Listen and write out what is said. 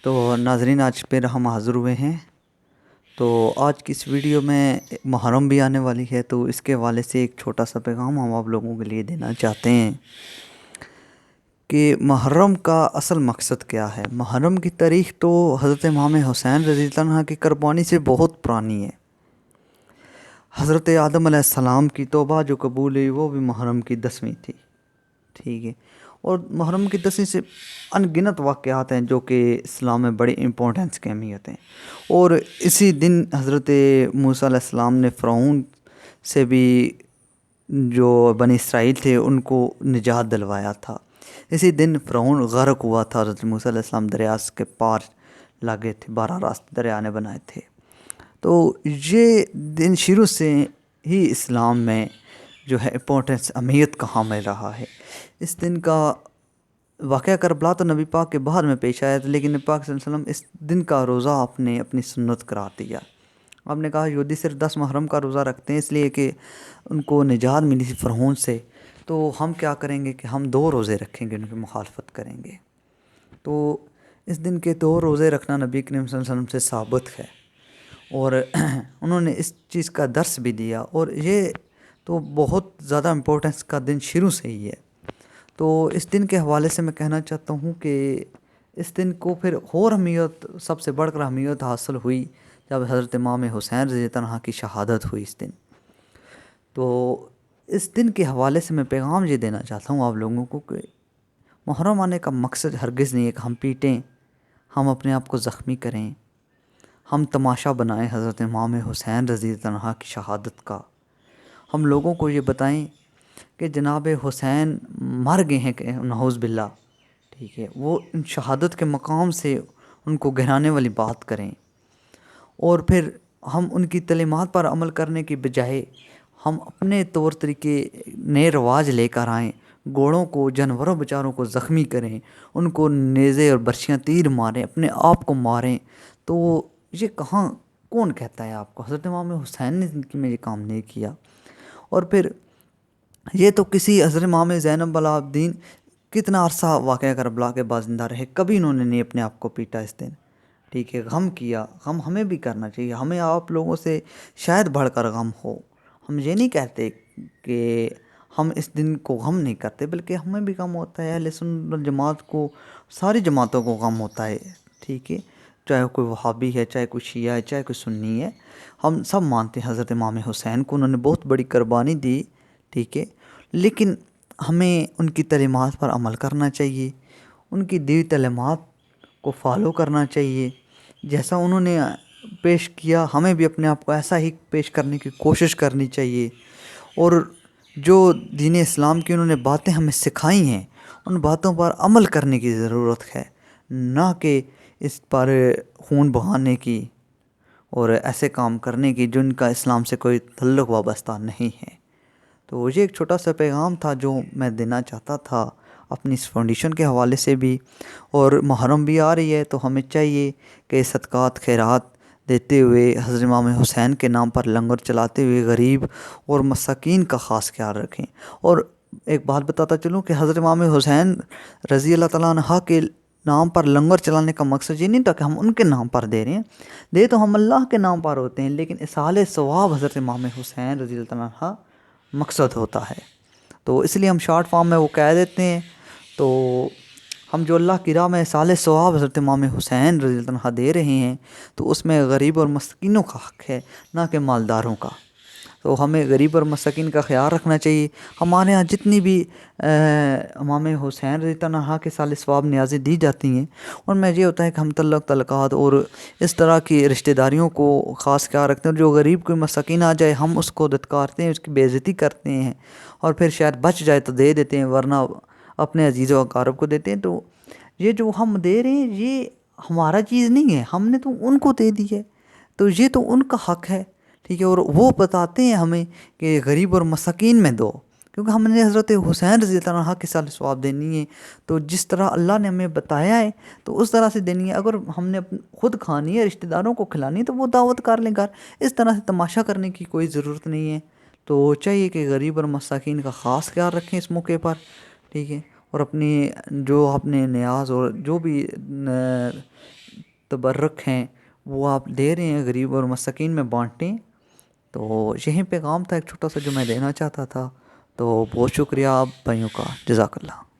تو ناظرین، آج پھر ہم حاضر ہوئے ہیں۔ تو آج کی اس ویڈیو میں محرم بھی آنے والی ہے، تو اس کے حوالے سے ایک چھوٹا سا پیغام ہم آپ لوگوں کے لیے دینا چاہتے ہیں کہ محرم کا اصل مقصد کیا ہے۔ محرم کی تاریخ تو حضرت امام حسین رضی اللہ عنہ کی قربانی سے بہت پرانی ہے۔ حضرت آدم علیہ السلام کی توبہ جو قبول ہوئی وہ بھی محرم کی 10ویں تھی، ٹھیک ہے۔ اور محرم کی 10ویں سے ان گنت واقعات ہیں جو کہ اسلام میں بڑی امپورٹنس کی اہمیت ہیں۔ اور اسی دن حضرت موسیٰ علیہ السلام نے فرعون سے بھی، جو بنی اسرائیل تھے، ان کو نجات دلوایا تھا۔ اسی دن فرعون غرق ہوا تھا، حضرت موسیٰ علیہ السلام دریا کے پار لگے تھے، 12 راستے دریا نے بنائے تھے۔ تو یہ دن شروع سے ہی اسلام میں جو ہے امپورٹنس، اہمیت کا حامل رہا ہے۔ اس دن کا واقعہ کربلا تو نبی پاک کے بعد میں پیش آیا تھا، لیکن نبی پاک صلی اللہ علیہ وسلم اس دن کا روزہ آپ نے اپنی سنت قرار دیا۔ آپ نے کہا یہودی صرف 10 محرم کا روزہ رکھتے ہیں اس لیے کہ ان کو نجات ملی تھی فرعون سے، تو ہم کیا کریں گے کہ ہم 2 روزے رکھیں گے، ان کی مخالفت کریں گے۔ تو اس دن کے 2 روزے رکھنا نبی کریم صلی اللہ علیہ وسلم سے ثابت ہے، اور انہوں نے اس چیز کا درس بھی دیا، اور یہ تو بہت زیادہ امپورٹنس کا دن شروع سے ہی ہے۔ تو اس دن کے حوالے سے میں کہنا چاہتا ہوں کہ اس دن کو پھر اور اہمیت، سب سے بڑھ کر اہمیت حاصل ہوئی جب حضرت امام حسین رضی اللہ عنہ کی شہادت ہوئی اس دن۔ تو اس دن کے حوالے سے میں پیغام یہ دینا چاہتا ہوں آپ لوگوں کو کہ محرم آنے کا مقصد ہرگز نہیں ہے کہ ہم پیٹیں، ہم اپنے آپ کو زخمی کریں، ہم تماشا بنائیں حضرت امام حسین رضی اللہ عنہ کی شہادت کا۔ ہم لوگوں کو یہ بتائیں کہ جناب حسین مر گئے ہیں، کہ نعوذ باللہ، ٹھیک ہے، وہ ان شہادت کے مقام سے ان کو گرانے والی بات کریں، اور پھر ہم ان کی تعلیمات پر عمل کرنے کی بجائے ہم اپنے طور طریقے نئے رواج لے کر آئیں، گھوڑوں کو، جانوروں بیچاروں کو زخمی کریں، ان کو نیزے اور برچیاں تیر ماریں، اپنے آپ کو ماریں۔ تو یہ کہاں، کون کہتا ہے آپ کو؟ حضرت امام حسین نے زندگی میں یہ کام نہیں کیا۔ اور پھر یہ تو کسی حضرت امام زینب العابدین کتنا عرصہ واقعہ کربلا کے بعد زندہ رہے، کبھی انہوں نے نہیں اپنے آپ کو پیٹا اس دن، ٹھیک ہے، غم کیا۔ غم ہمیں بھی کرنا چاہیے، ہمیں آپ لوگوں سے شاید بڑھ کر غم ہو۔ ہم یہ نہیں کہتے کہ ہم اس دن کو غم نہیں کرتے، بلکہ ہمیں بھی غم ہوتا ہے، اہل سنت والجماعت کو، ساری جماعتوں کو غم ہوتا ہے، ٹھیک ہے، چاہے کوئی وہابی ہے، چاہے کوئی شیعہ ہے، چاہے کوئی سنی ہے۔ ہم سب مانتے ہیں حضرت امام حسین کو، انہوں نے بہت بڑی قربانی دی، ٹھیک ہے، لیکن ہمیں ان کی تعلیمات پر عمل کرنا چاہیے، ان کی دی تعلیمات کو فالو کرنا چاہیے۔ جیسا انہوں نے پیش کیا، ہمیں بھی اپنے آپ کو ایسا ہی پیش کرنے کی کوشش کرنی چاہیے، اور جو دین اسلام کی انہوں نے باتیں ہمیں سکھائی ہیں، ان باتوں پر عمل کرنے کی ضرورت ہے، نہ کہ اس پر خون بہانے کی اور ایسے کام کرنے کی جن کا اسلام سے کوئی تعلق وابستہ نہیں ہے۔ تو یہ ایک چھوٹا سا پیغام تھا جو میں دینا چاہتا تھا اپنی اس فاؤنڈیشن کے حوالے سے بھی۔ اور محرم بھی آ رہی ہے تو ہمیں چاہیے کہ صدقات خیرات دیتے ہوئے، حضرت امام حسین کے نام پر لنگر چلاتے ہوئے غریب اور مساکین کا خاص خیال رکھیں۔ اور ایک بات بتاتا چلوں کہ حضرت امام حسین رضی اللہ تعالیٰ عنہ کے نام پر لنگر چلانے کا مقصد یہ نہیں تھا کہ ہم ان کے نام پر دے رہے ہیں، دے تو ہم اللہ کے نام پر ہوتے ہیں، لیکن اصال ثواب حضرت امام حسین رضی اللہ تعالیٰ عنہ مقصد ہوتا ہے۔ تو اس لیے ہم شارٹ فارم میں وہ کہہ دیتے ہیں۔ تو ہم جو اللہ کی راہ میں اصال ثواب حضرت امام حسین رضی اللہ عنہ دے رہے ہیں، تو اس میں غریب اور مسکینوں کا حق ہے، نہ کہ مالداروں کا۔ تو ہمیں غریب اور مساکین کا خیال رکھنا چاہیے۔ ہمارے ہاں جتنی بھی امام حسین رضی اللہ عنہ کے سال ثواب نیازیں دی جاتی ہیں، ان میں یہ ہوتا ہے کہ ہم تعلقات اور اس طرح کی رشتہ داریوں کو خاص خیال رکھتے ہیں، جو غریب کوئی مساکین آ جائے ہم اس کو دھتکارتے ہیں، اس کی بے عزتی کرتے ہیں، اور پھر شاید بچ جائے تو دے دیتے ہیں، ورنہ اپنے عزیز و اقارب کو دیتے ہیں۔ تو یہ جو ہم دے رہے ہیں یہ ہمارا چیز نہیں ہے، ہم نے تو ان کو دے دی ہے، تو یہ تو ان کا حق ہے، ٹھیک ہے۔ اور وہ بتاتے ہیں ہمیں کہ غریب اور مساکین میں دو، کیونکہ ہم نے حضرت حسین رضی اللہ عنہ کے سال ثواب دینی ہے، تو جس طرح اللہ نے ہمیں بتایا ہے تو اس طرح سے دینی ہے۔ اگر ہم نے خود کھانی ہے، رشتہ داروں کو کھلانی ہے، تو وہ دعوت کر لیں گھر، اس طرح سے تماشا کرنے کی کوئی ضرورت نہیں ہے۔ تو چاہیے کہ غریب اور مساکین کا خاص خیال رکھیں اس موقع پر، ٹھیک ہے، اور اپنی جو اپنے نیاز اور جو بھی تبرک ہیں وہ آپ دے رہے ہیں، غریب اور مساکین میں بانٹیں۔ تو یہیں پیغام تھا ایک چھوٹا سا جو میں دینا چاہتا تھا۔ تو بہت شکریہ آپ بھائیوں کا، جزاک اللہ۔